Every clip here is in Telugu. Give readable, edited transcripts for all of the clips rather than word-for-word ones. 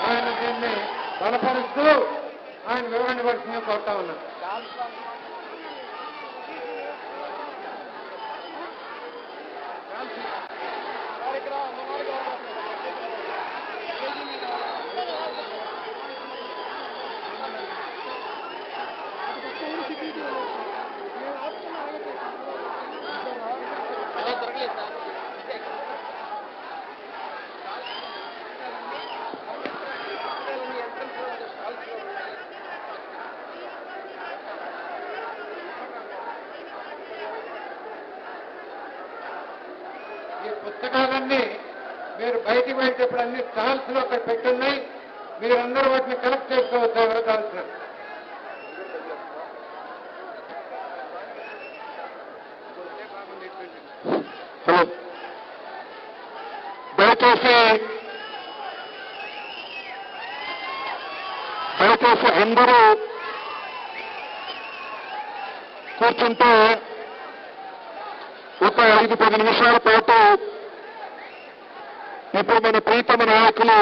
ఆయన దీన్ని బలపరుస్తూ ఆయన వివరించవలసిందిగా కోరుతా ఉన్నాను. ఈ పుస్తకాలన్నీ మీరు బయటికి వెళ్ళేటప్పుడు అన్ని స్టాల్స్ లో అక్కడ పెట్టున్నాయి. మీరందరూ వాటిని కలెక్ట్ చేసుకోవచ్చు ఎవరు కావాల్సిన. దయచేసి అందరూ కూర్చుంటే ఒక 5-10 నిమిషాల పాటు ఇప్పుడు మన ప్రీతమ నాయకులు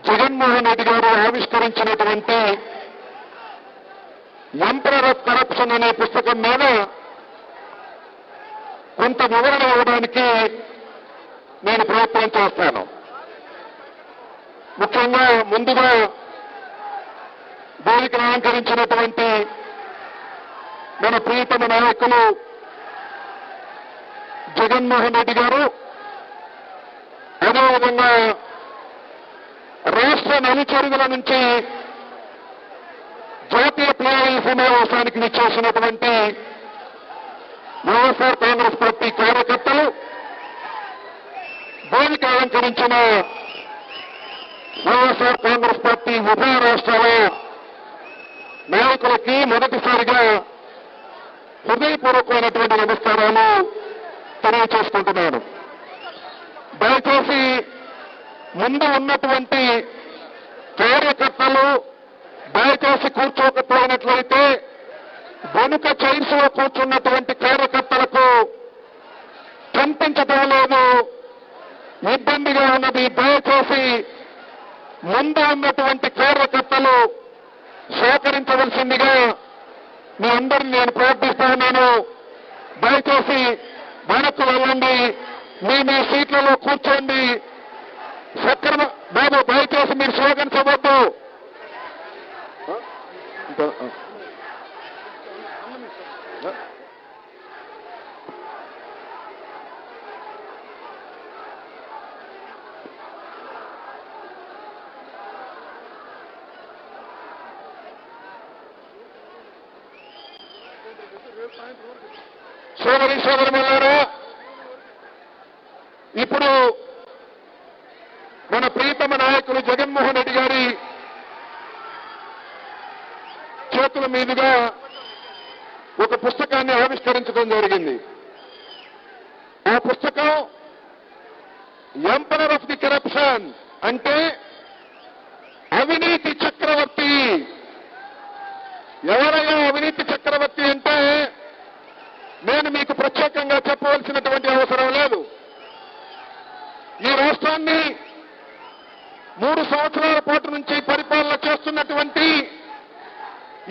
జగన్మోహన్ రెడ్డి గారు ఆవిష్కరించినటువంటి ఎంపరర్ ఆఫ్ కరప్షన్ అనే పుస్తకం మీద కొంత వివరణ ఇవ్వడానికి నేను ప్రయత్నం చేస్తాను. ముఖ్యంగా ముందుగా వేదికను అలంకరించినటువంటి మన ప్రీతమ నాయకులు జగన్మోహన్ రెడ్డి గారు, అదేవిధంగా రాష్ట్ర నలుచెరుగుల నుంచి జాతీయ ప్లేయర్ సమావేశానికి విచ్చేసినటువంటి వైఎస్ఆర్ కాంగ్రెస్ పార్టీ కార్యకర్తలు, వేదిక అలంకరించిన వైఎస్ఆర్ కాంగ్రెస్ పార్టీ ఉభయ రాష్ట్రాల నాయకులకి మొదటిసారిగా హృదయపూర్వకమైనటువంటి నమస్కారాలు తెలియచేసుకుంటున్నాను. దయచేసి ముందు ఉన్నటువంటి కార్యకర్తలు దయచేసి కూర్చోకపోయినట్లయితే వెనుక చైర్స్ లో కూర్చున్నటువంటి కార్యకర్తలకు కనిపించడం లేదు, ఇబ్బందిగా ఉన్నది. దయచేసి ముందు ఉన్నటువంటి కార్యకర్తలు సహకరించవలసిందిగా మీ అందరిని నేను ప్రార్థిస్తా ఉన్నాను. దయచేసి వెనక్కు వెళ్ళండి, మీ సీట్లలో కూర్చోండి. సక్రమ బాబు దయచేసి మీరు స్లోగన్స్ అవ్వద్దు. సోదరులారా, ఇప్పుడు మన ప్రీతమ నాయకులు జగన్మోహన్ రెడ్డి గారి చేతుల మీదుగా ఒక పుస్తకాన్ని ఆవిష్కరించడం జరిగింది. ఆ పుస్తకం ఎంపరర్ ఆఫ్ ది కరప్షన్, అంటే అవినీతి చక్రవర్తి. ఎవరయ్యా అవినీతి చక్రవర్తి అంటే నేను మీకు ప్రత్యేకంగా చెప్పవలసినటువంటి అవసరం లేదు. ఈ రాష్ట్రాన్ని 3 సంవత్సరాల పాటు నుంచి పరిపాలన చేస్తున్నటువంటి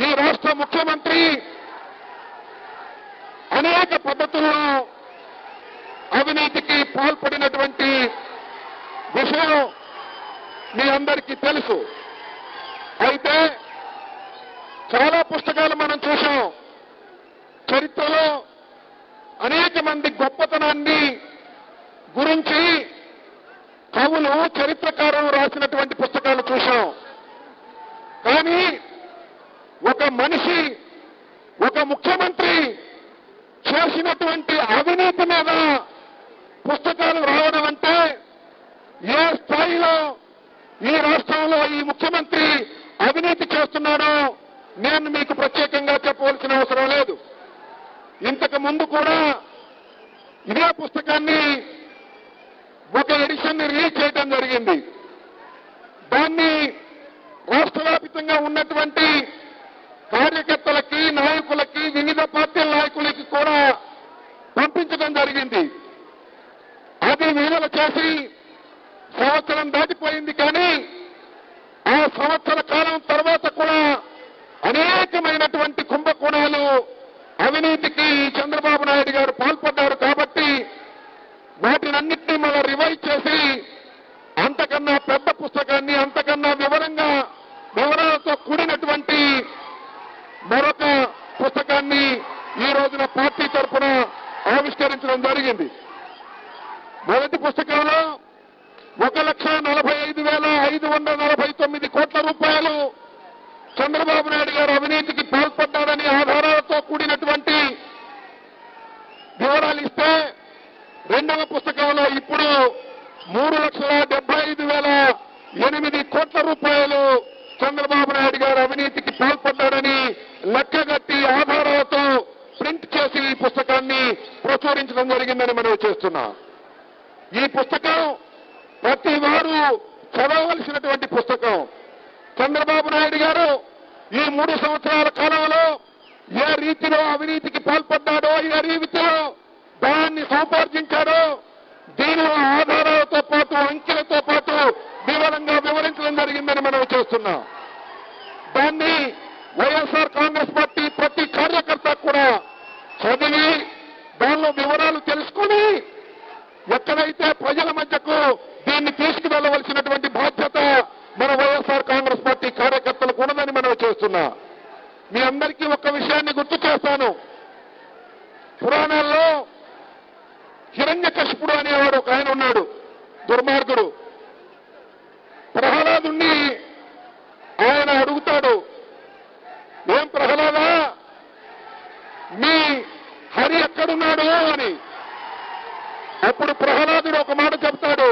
ఈ రాష్ట్ర ముఖ్యమంత్రి అనేక పద్ధతుల్లో అవినీతికి పాల్పడినటువంటి విషయం మీ అందరికీ తెలుసు. అయితే చాలా పుస్తకాలు మనం చూశాం. చరిత్రలో అనేక మంది గొప్పతనాన్ని గురించి కవులు, చరిత్రకారులు రాసినటువంటి పుస్తకాలు చూశాం. కానీ ఒక మనిషి, ఒక ముఖ్యమంత్రి చేసినటువంటి అవినీతి మీద పుస్తకాలు రావడం అంటే ఏ స్థాయిలో ఈ రాష్ట్రంలో ఈ ముఖ్యమంత్రి అవినీతి చేస్తున్నాడో నేను మీకు ప్రత్యేకంగా చెప్పవలసిన అవసరం లేదు. ఇంతకు ముందు కూడా ఇదే పుస్తకాన్ని ఒక ఎడిషన్ రిలీజ్ చేయడం జరిగింది. దాన్ని రాష్ట్ర వ్యాప్తంగా ఉన్నటువంటి కార్యకర్తలకి, నాయకులకి, వివిధ పార్టీల నాయకులకి కూడా పంపించడం జరిగింది. అది విడుదల చేసి సంవత్సరం దాటిపోయింది, కానీ ఆ సంవత్సర కాలం తర్వాత కూడా అనేకమైనటువంటి కుంభకోణాలు అవినీతికి చంద్రబాబు నాయుడు గారు పాల్పడ్డారు. కాబట్టి వాటినన్నింటినీ మళ్ళీ రివైజ్ చేసి అంతకన్నా పెద్ద పుస్తకాన్ని, అంతకన్నా వివరాలతో కూడినటువంటి మరొక పుస్తకాన్ని ఈ రోజున పార్టీ తరఫున ఆవిష్కరించడం జరిగింది. మొదటి పుస్తకంలో 1,45,549 కోట్ల రూపాయలు చంద్రబాబు నాయుడు గారు అవినీతికి పాల్పడ్డారని ఆధారాలతో కూడినటువంటి వివరాలు ఇస్తే, రెండవ పుస్తకంలో ఇప్పుడు 3,75,008 కోట్ల రూపాయలు చంద్రబాబు నాయుడు గారు అవినీతికి పాల్పడ్డారని లెక్కగట్టి ఆధారాలతో ప్రింట్ చేసి ఈ పుస్తకాన్ని ప్రచురించడం జరిగిందని మనం చేస్తున్నాం. ఈ పుస్తకం ప్రతి వారు చదవవలసినటువంటి పుస్తకం. చంద్రబాబు నాయుడు గారు ఈ 3 సంవత్సరాల కాలంలో ఏ రీతిలో అవినీతికి పాల్పడ్డాడో, ఏ రీతిలో దాన్ని సముపార్జించాడో దీనిలో ఆధారాలతో పాటు, అంకెలతో పాటు వివరంగా వివరించడం జరిగిందని మనం చేస్తున్నాం. దాన్ని వైఎస్ఆర్ కాంగ్రెస్ పార్టీ ప్రతి కార్యకర్త కూడా చదివి దానిలో వివరాలు తెలుసుకుని ఎక్కడైతే ప్రజల మధ్యకు దీన్ని తీసుకువెళ్లవలసినటువంటి బాధ్యత మన వైఎస్ఆర్ కాంగ్రెస్ పార్టీ కార్యకర్తలకు ఉన్నదని మనం చేస్తున్నాం. మీ అందరికీ ఒక్క విషయాన్ని గుర్తు చేస్తాను. పురాణాల్లో హిరణ్యకశిపుడు అనేవాడు ఒక ఆయన ఉన్నాడు, దుర్మార్గుడు. ప్రహ్లాదుణ్ణి ఆయన అడుగుతాడు, ఏం ప్రహ్లాదా, మీ హరి ఎక్కడున్నాడు అని. అప్పుడు ప్రహ్లాదుడు ఒక మాట చెప్తాడు,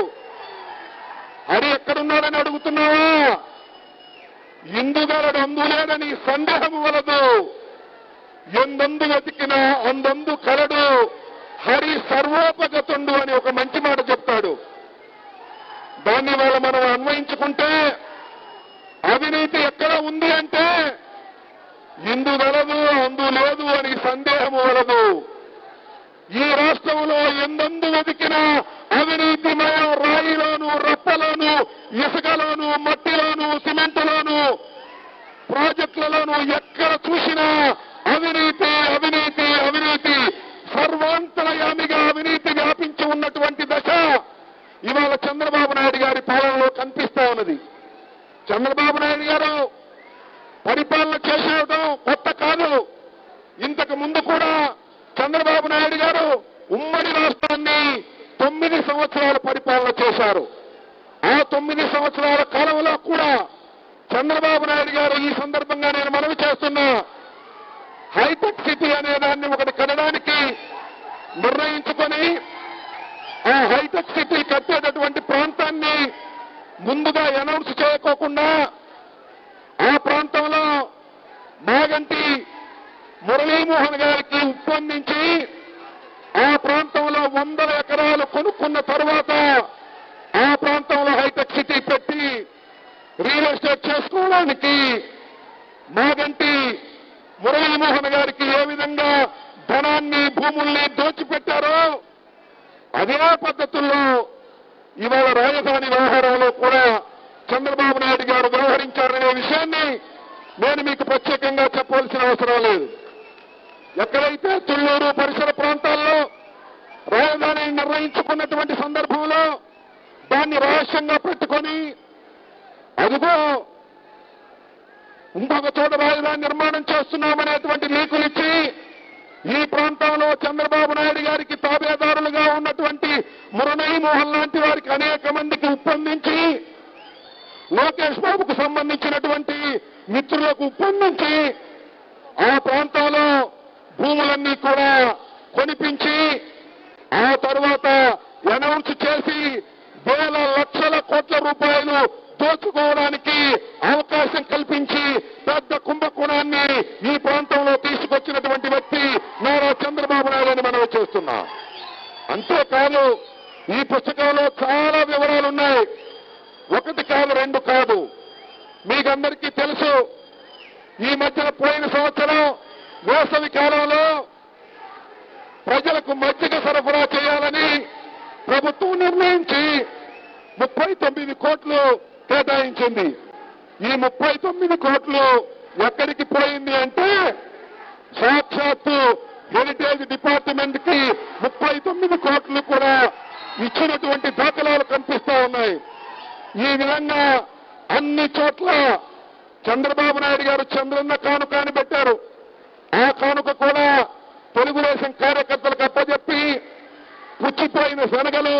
హరి ఎక్కడున్నాడని అడుగుతున్నావా? ఇందుగలడు అందులేడని సందేహము వలదు, ఎందందు వెతికినా అందందు కలడు, హరి సర్వోపగతుండు అని ఒక మంచి మాట చెప్తాడు. దాన్ని వాళ్ళ మనం అన్వయించుకుంటే అవినీతి ఎక్కడ ఉంది అంటే ఇందు గలదు అందు లేదు అని సందేహము వలదు. ఈ రాష్ట్రంలో ఎందందు వెతికినా అవినీతిమయం రాయిలోను, రప్పలోను, ఇసుకలోను, మట్టిలోను, సిమెంటులోను, ప్రాజెక్టులలోను ఎక్కడ చూసినా అవినీతి, అవినీతి, అవినీతి. సర్వాంతరయామిగా అవినీతి వ్యాపించి ఉన్నటువంటి దశ ఇవాళ చంద్రబాబు నాయుడు గారి పాలనలో కనిపిస్తా ఉన్నది. చంద్రబాబు నాయుడు గారు పరిపాలన చేసేయడం కొత్త కాదు. ఇంతకు ముందు కూడా చంద్రబాబు నాయుడు గారు ఉమ్మడి రాష్ట్రాన్ని 9 సంవత్సరాల పరిపాలన చేశారు. ఆ 9 సంవత్సరాల కాలంలో కూడా చంద్రబాబు నాయుడు గారు ఈ సందర్భంగా నేను మనవి చేస్తున్నా, హైటెక్ సిటీ అనే దాన్ని ఒకటి కట్టడానికి నిర్ణయించుకొని ఆ హైటెక్ సిటీ కట్టేటటువంటి ప్రాంతాన్ని ముందుగా అనౌన్స్ చేయకోకుండా ఆ ప్రాంతంలో మాగంటి మురళీమోహన్ గారికి ఒప్పందించి ఆ ప్రాంతంలో 100 ఎకరాలు కొనుక్కున్న తర్వాత ఆ ప్రాంతంలో హైటెక్ సిటీ పెట్టి రియల్ ఎస్టేట్ చేసుకోవడానికి మాగంటి మురళీమోహన్ గారికి ఏ విధంగా ధనాన్ని, భూముల్ని దోచిపెట్టారో అదే పద్ధతుల్లో ఇవాళ రాజధాని వ్యవహారంలో కూడా చంద్రబాబు నాయుడు గారు వ్యవహరించారనే విషయాన్ని నేను మీకు ప్రత్యేకంగా చెప్పవలసిన అవసరం లేదు. ఎక్కడైతే తుళ్లూరు పరిసర ప్రాంతాల్లో రాజధాని నిర్ణయించుకున్నటువంటి సందర్భంలో దాన్ని రహస్యంగా పెట్టుకొని అదిగో ఇంకొక చోట రాజధాని నిర్మాణం చేస్తున్నామనేటువంటి లీకులిచ్చి ఈ ప్రాంతంలో చంద్రబాబు నాయుడు గారికి తాబేదారులుగా ఉన్నటువంటి మురళీమోహన్ లాంటి వారికి అనేక మందికి ఒప్పందించి, లోకేష్ బాబుకు సంబంధించినటువంటి మిత్రులకు ఒప్పందించి ఆ ప్రాంతంలో భూములన్నీ కూడా కొనిపించి ఆ తర్వాత అనౌన్స్ చేసి వేల లక్షల కోట్ల రూపాయలు దోచుకోవడానికి అవకాశం కల్పించి పెద్ద కుంభకోణాన్ని ఈ ప్రాంతంలో తీసుకొచ్చినటువంటి వ్యక్తి నారా చంద్రబాబు నాయుడు అని మనం చేస్తున్నాం. అంతేకాదు ఈ పుస్తకంలో చాలా వివరాలున్నాయి. 1 కాదు, 2 కాదు. మీకందరికీ తెలుసు, ఈ మధ్యన పోయిన సంవత్సరం వేసవి కాలంలో ప్రజలకు మజ్జిగ సరఫరా చేయాలని ప్రభుత్వం నిర్ణయించి 39 కోట్లు కేటాయించింది. ఈ 39 కోట్లు ఎక్కడికి పోయింది అంటే సాక్షాత్తు హెరిటేజ్ డిపార్ట్మెంట్ కి 39 కోట్లు కూడా ఇచ్చినటువంటి దాఖలాలు కనిపిస్తా ఉన్నాయి. ఈ విధంగా అన్ని చోట్ల చంద్రబాబు నాయుడు గారు చంద్రన్న కానుక అని పెట్టారు. ఆ కానుక కూడా తెలుగుదేశం కార్యకర్తలకు అప్పచెప్పి పుచ్చిపోయిన శనగలు,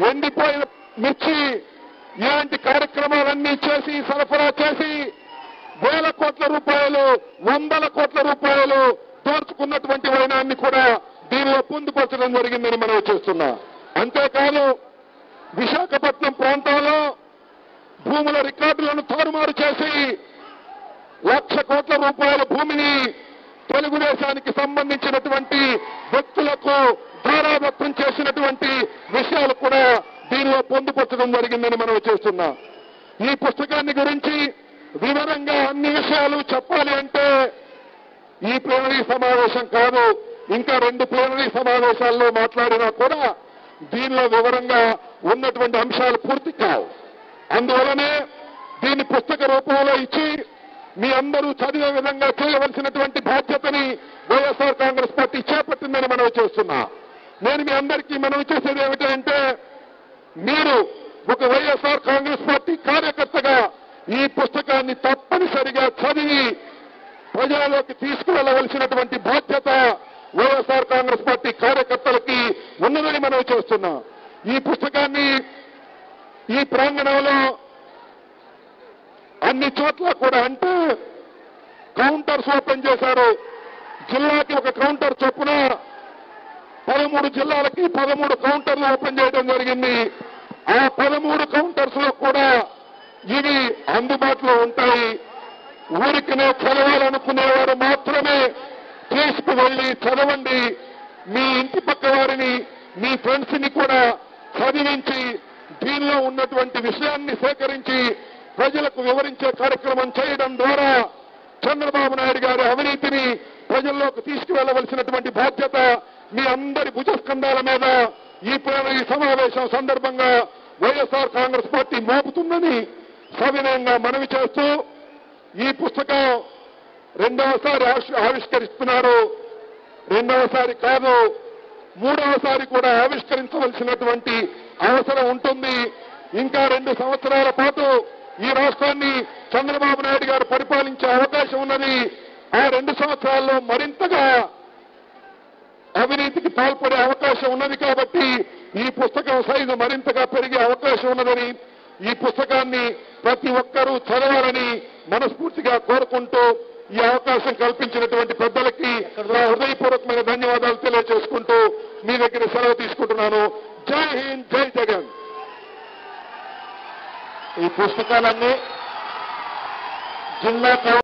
ఎండిపోయిన మిర్చి ఇలాంటి కార్యక్రమాలన్నీ చేసి సరఫరా చేసి వేల కోట్ల రూపాయలు, వందల కోట్ల రూపాయలు దోచుకున్నటువంటి వైనాన్ని కూడా దీనిలో పొందుపరచడం జరిగిందని మనం చూస్తున్నాం. అంతేకాదు విశాఖపట్నం ప్రాంతంలో భూముల రికార్డులను తారుమారు చేసి 1,00,000 కోట్ల రూపాయల భూమిని తెలుగుదేశానికి సంబంధించినటువంటి వ్యక్తులకు ధారాదత్తం చేసినటువంటి విషయాలు కూడా దీనిలో పొందుపరచడం జరిగిందని మనం చూస్తున్నాం. ఈ పుస్తకాన్ని గురించి వివరంగా అన్ని విషయాలు చెప్పాలి అంటే ఈ ప్లీనరీ సమావేశం కాదు, ఇంకా 2 ప్లీనరీ సమావేశాల్లో మాట్లాడినా కూడా దీనిలో వివరంగా ఉన్నటువంటి అంశాలు పూర్తి కావు. అందువలనే దీన్ని పుస్తక రూపంలో ఇచ్చి మీ అందరూ చదివే విధంగా చేయవలసినటువంటి బాధ్యతని వైఎస్ఆర్ కాంగ్రెస్ పార్టీ చేపట్టిందని మనం చేస్తున్నా. నేను మీ అందరికీ మనవి చేసేది ఏమిటంటే మీరు ఒక వైఎస్ఆర్ కాంగ్రెస్ పార్టీ కార్యకర్తగా ఈ పుస్తకాన్ని తప్పనిసరిగా చదివి ప్రజలలోకి తీసుకువెళ్లవలసినటువంటి బాధ్యత వైఎస్ఆర్ కాంగ్రెస్ పార్టీ కార్యకర్తలకి ఉన్నదని మనం చేస్తున్నాం. ఈ పుస్తకాన్ని ఈ ప్రాంగణంలో అన్ని చోట్ల కూడా అంటే కౌంటర్స్ ఓపెన్ చేశారు. జిల్లాకి ఒక కౌంటర్ చొప్పున 13 జిల్లాలకి 13 కౌంటర్లు ఓపెన్ చేయడం జరిగింది. ఆ 13 కౌంటర్స్ లో కూడా ఇవి అందుబాటులో ఉంటాయి. ఊరికినే చదవాలనుకునేవారు మాత్రమే తీసుకువెళ్లి చదవండి. మీ ఇంటి పక్క వారిని, మీ ఫ్రెండ్స్ ని కూడా చదివించి దీనిలో ఉన్నటువంటి విషయాన్ని సేకరించి ప్రజలకు వివరించే కార్యక్రమం చేయడం ద్వారా చంద్రబాబు నాయుడు గారి అవినీతిని ప్రజల్లోకి తీసుకువెళ్లవలసినటువంటి బాధ్యత మీ అందరి భుజస్కంధాల మీద ఈ ప్లీనరీ సమావేశం సందర్భంగా వైఎస్ఆర్ కాంగ్రెస్ పార్టీ మోపుతుందని సవినయంగా మనవి చేస్తూ ఈ పుస్తకం 2వసారి ఆవిష్కరిస్తున్నారు. 2వసారి కాదు, 3వసారి కూడా ఆవిష్కరించవలసినటువంటి అవసరం ఉంటుంది. ఇంకా 2 సంవత్సరాల పాటు ఈ రాష్ట్రాన్ని చంద్రబాబు నాయుడు గారు పరిపాలించే అవకాశం ఉన్నది. ఆ 2 సంవత్సరాల్లో మరింతగా అవినీతికి పాల్పడే అవకాశం ఉన్నది. కాబట్టి ఈ పుస్తకం సైజు మరింతగా పెరిగే అవకాశం ఉన్నదని, ఈ పుస్తకాన్ని ప్రతి ఒక్కరూ చదవాలని మనస్ఫూర్తిగా కోరుకుంటూ ఈ అవకాశం కల్పించినటువంటి పెద్దలకి నా హృదయపూర్వకమైన ధన్యవాదాలు తెలియజేసుకుంటూ మీ దగ్గర సెలవు తీసుకుంటున్నాను. జై హింద్, జై జగన్. ఈ పుస్తకాలన్నీ జిల్లా